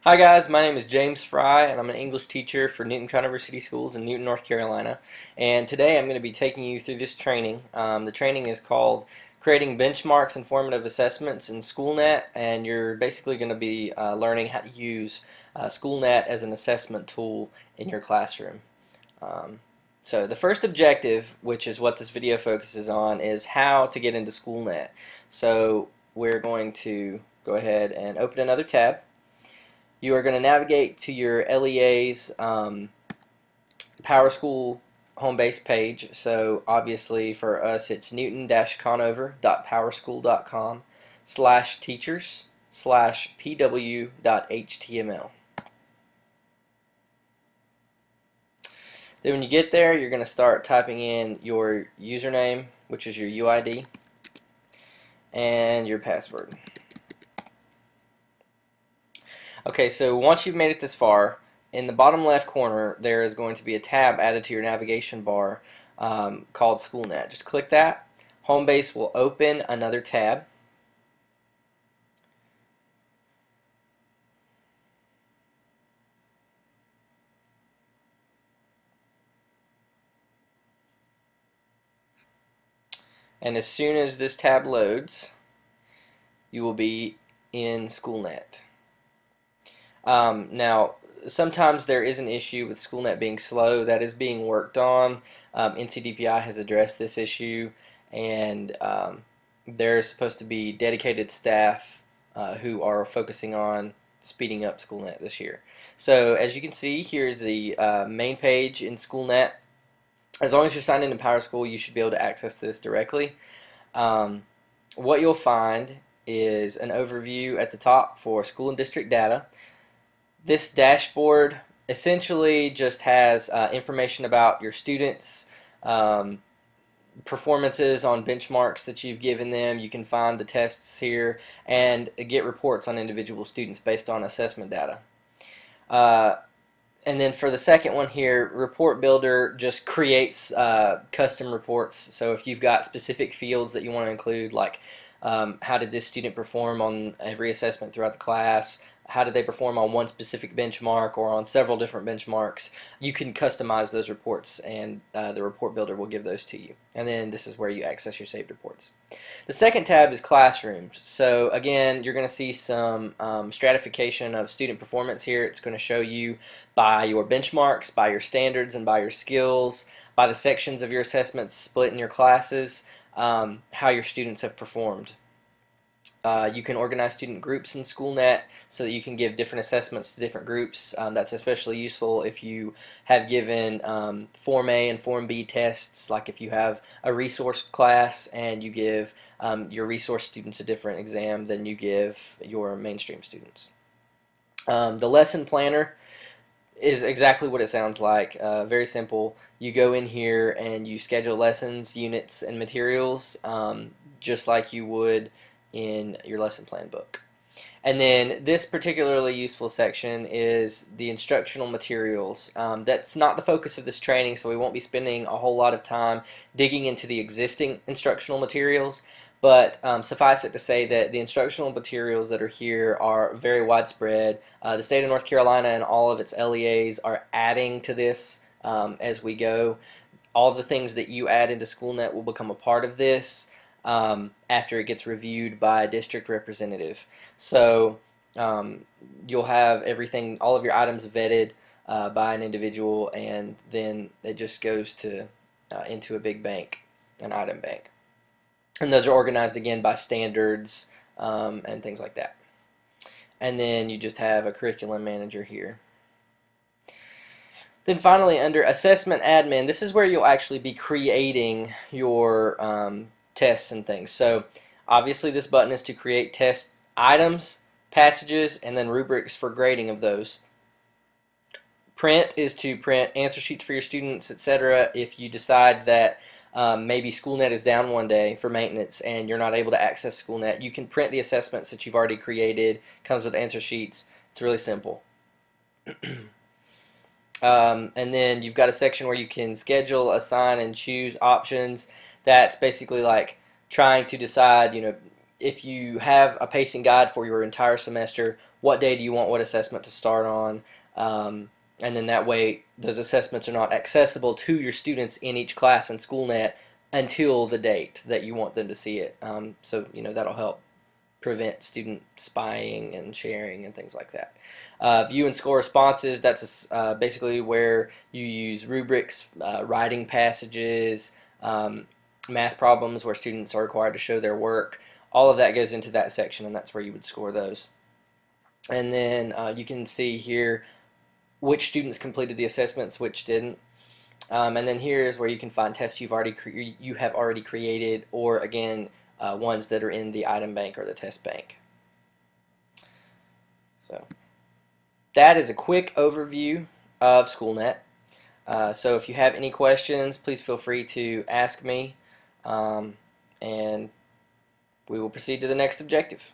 Hi guys, my name is James Fry and I'm an English teacher for Newton Conover City Schools in Newton, North Carolina. And today I'm going to be taking you through this training. The training is called Creating Benchmarks and Formative Assessments in Schoolnet, and you're basically going to be learning how to use Schoolnet as an assessment tool in your classroom. So the first objective, which is what this video focuses on, is how to get into Schoolnet. So we're going to go ahead and open another tab. You are going to navigate to your LEA's PowerSchool home base page. So obviously for us it's newton-conover.powerschool.com/teachers/pw.html. Then when you get there, you're going to start typing in your username, which is your UID, and your password. Okay, so once you've made it this far, in the bottom left corner there is going to be a tab added to your navigation bar called Schoolnet. Just click that. Homebase will open another tab. And as soon as this tab loads, you will be in Schoolnet. Now, sometimes there is an issue with Schoolnet being slow. That is being worked on. NCDPI has addressed this issue, and there's supposed to be dedicated staff who are focusing on speeding up Schoolnet this year. So as you can see, here's the main page in Schoolnet. As long as you're signed into PowerSchool, you should be able to access this directly. What you'll find is an overview at the top for school and district data. This dashboard essentially just has information about your students, performances on benchmarks that you've given them. You can find the tests here and get reports on individual students based on assessment data. And then for the second one here, Report Builder just creates custom reports. So if you've got specific fields that you want to include, like how did this student perform on every assessment throughout the class, how did they perform on one specific benchmark or on several different benchmarks, you can customize those reports, and the Report Builder will give those to you. And then this is where you access your saved reports. The second tab is Classrooms. So again, you're going to see some stratification of student performance here. It's going to show you by your benchmarks, by your standards, and by your skills, by the sections of your assessments split in your classes, how your students have performed. You can organize student groups in Schoolnet so that you can give different assessments to different groups. That's especially useful if you have given Form A and Form B tests, like if you have a resource class and you give your resource students a different exam than you give your mainstream students. The lesson planner is exactly what it sounds like. Very simple. You go in here and you schedule lessons, units, and materials just like you would in your lesson plan book. And then this particularly useful section is the instructional materials. That's not the focus of this training, so we won't be spending a whole lot of time digging into the existing instructional materials, but suffice it to say that the instructional materials that are here are very widespread. The state of North Carolina and all of its LEAs are adding to this as we go. All the things that you add into Schoolnet will become a part of this after it gets reviewed by a district representative. So you'll have everything, all of your items vetted by an individual, and then it just goes to into a big bank, an item bank. And those are organized again by standards and things like that. And then you just have a curriculum manager here. Then finally, under Assessment Admin, this is where you'll actually be creating your tests and things. So obviously this button is to create test items, passages, and then rubrics for grading of those. Print is to print answer sheets for your students, etc. If you decide that maybe Schoolnet is down one day for maintenance and you're not able to access Schoolnet, you can print the assessments that you've already created. Comes with answer sheets. It's really simple. And then you've got a section where you can schedule, assign, and choose options. That's basically like trying to decide, if you have a pacing guide for your entire semester, what day do you want what assessment to start on, and then that way those assessments are not accessible to your students in each class in Schoolnet until the date that you want them to see it. So that'll help prevent student spying and sharing and things like that. View and score responses, that's basically where you use rubrics, writing passages, math problems where students are required to show their work. All of that goes into that section, and that's where you would score those. And then you can see here which students completed the assessments, which didn't. And then here's where you can find tests you have already created, or again, ones that are in the item bank or the test bank. So that is a quick overview of Schoolnet. So if you have any questions, please feel free to ask me, and we will proceed to the next objective.